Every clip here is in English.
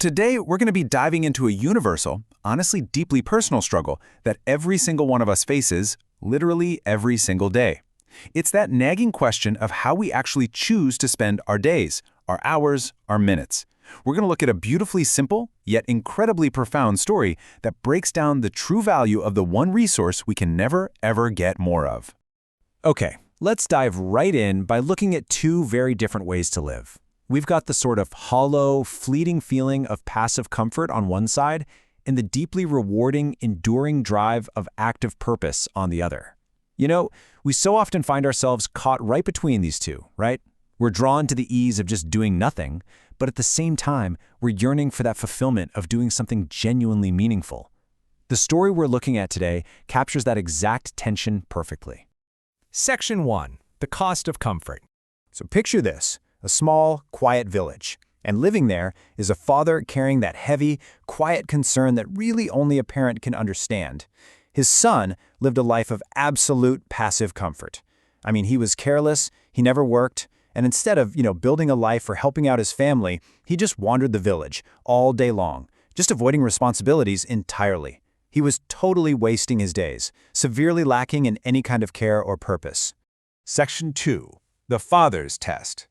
Today, we're going to be diving into a universal, honestly deeply personal struggle that every single one of us faces, literally every single day. It's that nagging question of how we actually choose to spend our days, our hours, our minutes. We're going to look at a beautifully simple, yet incredibly profound story that breaks down the true value of the one resource we can never, ever get more of. Okay, let's dive right in by looking at two very different ways to live. We've got the sort of hollow, fleeting feeling of passive comfort on one side, and the deeply rewarding, enduring drive of active purpose on the other. You know, we so often find ourselves caught right between these two, right? We're drawn to the ease of just doing nothing, but at the same time, we're yearning for that fulfillment of doing something genuinely meaningful. The story we're looking at today captures that exact tension perfectly. Section 1. The cost of comfort. So picture this, a small, quiet village. And living there is a father carrying that heavy, quiet concern that really only a parent can understand. His son lived a life of absolute passive comfort. I mean, he was careless, he never worked, and instead of, building a life or helping out his family, he just wandered the village all day long, just avoiding responsibilities entirely. He was totally wasting his days, severely lacking in any kind of care or purpose. Section 2. The father's test.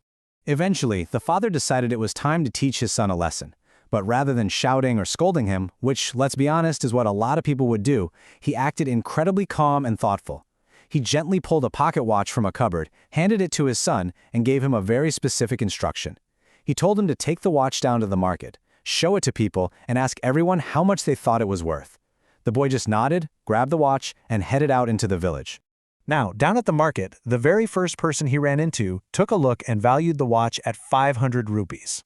Eventually, the father decided it was time to teach his son a lesson. But rather than shouting or scolding him, which, let's be honest, is what a lot of people would do, he acted incredibly calm and thoughtful. He gently pulled a pocket watch from a cupboard, handed it to his son, and gave him a very specific instruction. He told him to take the watch down to the market, show it to people, and ask everyone how much they thought it was worth. The boy just nodded, grabbed the watch, and headed out into the village. Now, down at the market, the very first person he ran into took a look and valued the watch at 500 rupees.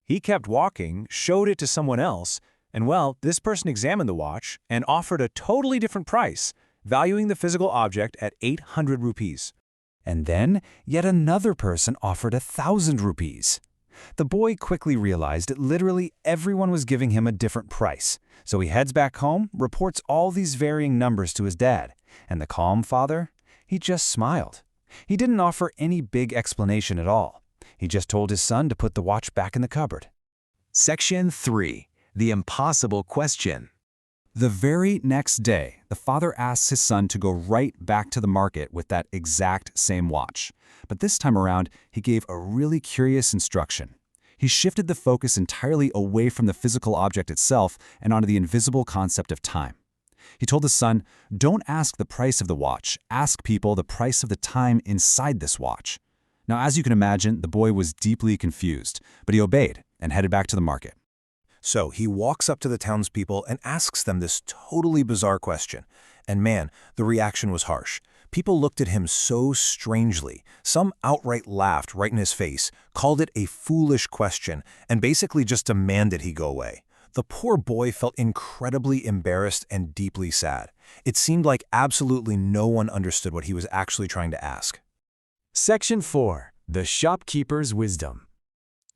He kept walking, showed it to someone else, and well, this person examined the watch and offered a totally different price, valuing the physical object at 800 rupees. And then, yet another person offered 1,000 rupees. The boy quickly realized that literally everyone was giving him a different price. So he heads back home, reports all these varying numbers to his dad. And the calm father? He just smiled. He didn't offer any big explanation at all. He just told his son to put the watch back in the cupboard. Section 3. The impossible question. The very next day, the father asks his son to go right back to the market with that exact same watch. But this time around, he gave a really curious instruction. He shifted the focus entirely away from the physical object itself and onto the invisible concept of time. He told his son, "Don't ask the price of the watch, ask people the price of the time inside this watch." Now, as you can imagine, the boy was deeply confused, but he obeyed and headed back to the market. So he walks up to the townspeople and asks them this totally bizarre question. And man, the reaction was harsh. People looked at him so strangely. Some outright laughed right in his face, called it a foolish question, and basically just demanded he go away. The poor boy felt incredibly embarrassed and deeply sad. It seemed like absolutely no one understood what he was actually trying to ask. Section 4. The shopkeeper's wisdom.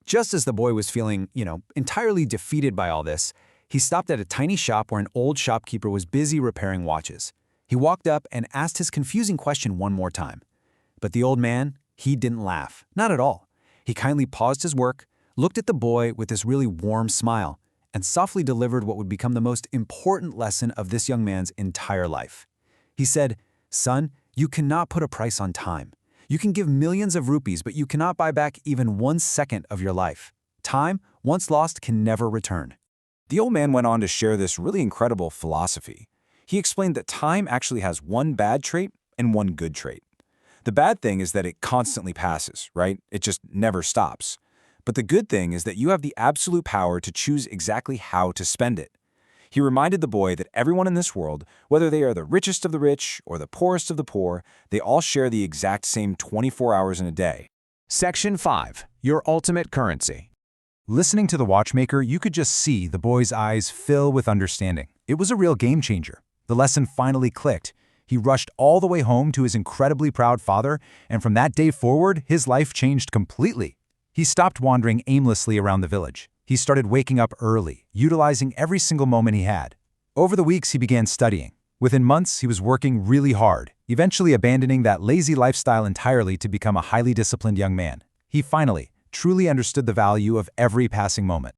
Just as the boy was feeling, entirely defeated by all this, he stopped at a tiny shop where an old shopkeeper was busy repairing watches. He walked up and asked his confusing question one more time. But the old man, he didn't laugh. Not at all. He kindly paused his work, looked at the boy with this really warm smile, and softly delivered what would become the most important lesson of this young man's entire life. He said, "Son, you cannot put a price on time. You can give millions of rupees, but you cannot buy back even 1 second of your life. Time, once lost, can never return." The old man went on to share this really incredible philosophy. He explained that time actually has one bad trait and one good trait. The bad thing is that it constantly passes, right? It just never stops. But the good thing is that you have the absolute power to choose exactly how to spend it. He reminded the boy that everyone in this world, whether they are the richest of the rich or the poorest of the poor, they all share the exact same 24 hours in a day. Section 5. Your ultimate currency. Listening to the watchmaker, you could just see the boy's eyes fill with understanding. It was a real game changer. The lesson finally clicked. He rushed all the way home to his incredibly proud father, and from that day forward, his life changed completely. He stopped wandering aimlessly around the village. He started waking up early, utilizing every single moment he had. Over the weeks, he began studying. Within months, he was working really hard, eventually abandoning that lazy lifestyle entirely to become a highly disciplined young man. He finally, truly understood the value of every passing moment.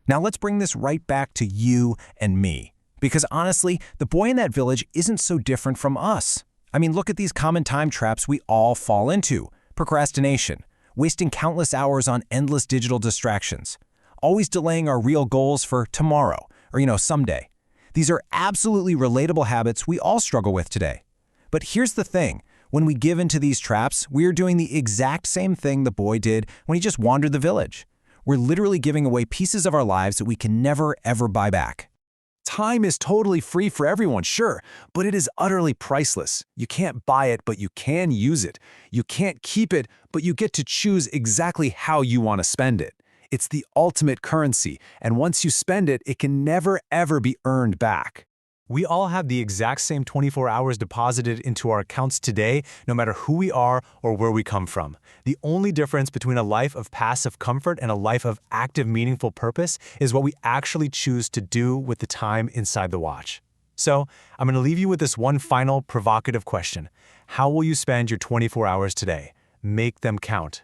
Now let's bring this right back to you and me. Because honestly, the boy in that village isn't so different from us. I mean, look at these common time traps we all fall into. Procrastination, wasting countless hours on endless digital distractions, always delaying our real goals for tomorrow or, someday. These are absolutely relatable habits we all struggle with today. But here's the thing. When we give into these traps, we are doing the exact same thing the boy did when he just wandered the village. We're literally giving away pieces of our lives that we can never, ever buy back. Time is totally free for everyone, sure, but it is utterly priceless. You can't buy it, but you can use it. You can't keep it, but you get to choose exactly how you want to spend it. It's the ultimate currency, and once you spend it, it can never, ever be earned back. We all have the exact same 24 hours deposited into our accounts today, no matter who we are or where we come from. The only difference between a life of passive comfort and a life of active, meaningful purpose is what we actually choose to do with the time inside the watch. So, I'm going to leave you with this one final provocative question. How will you spend your 24 hours today? Make them count.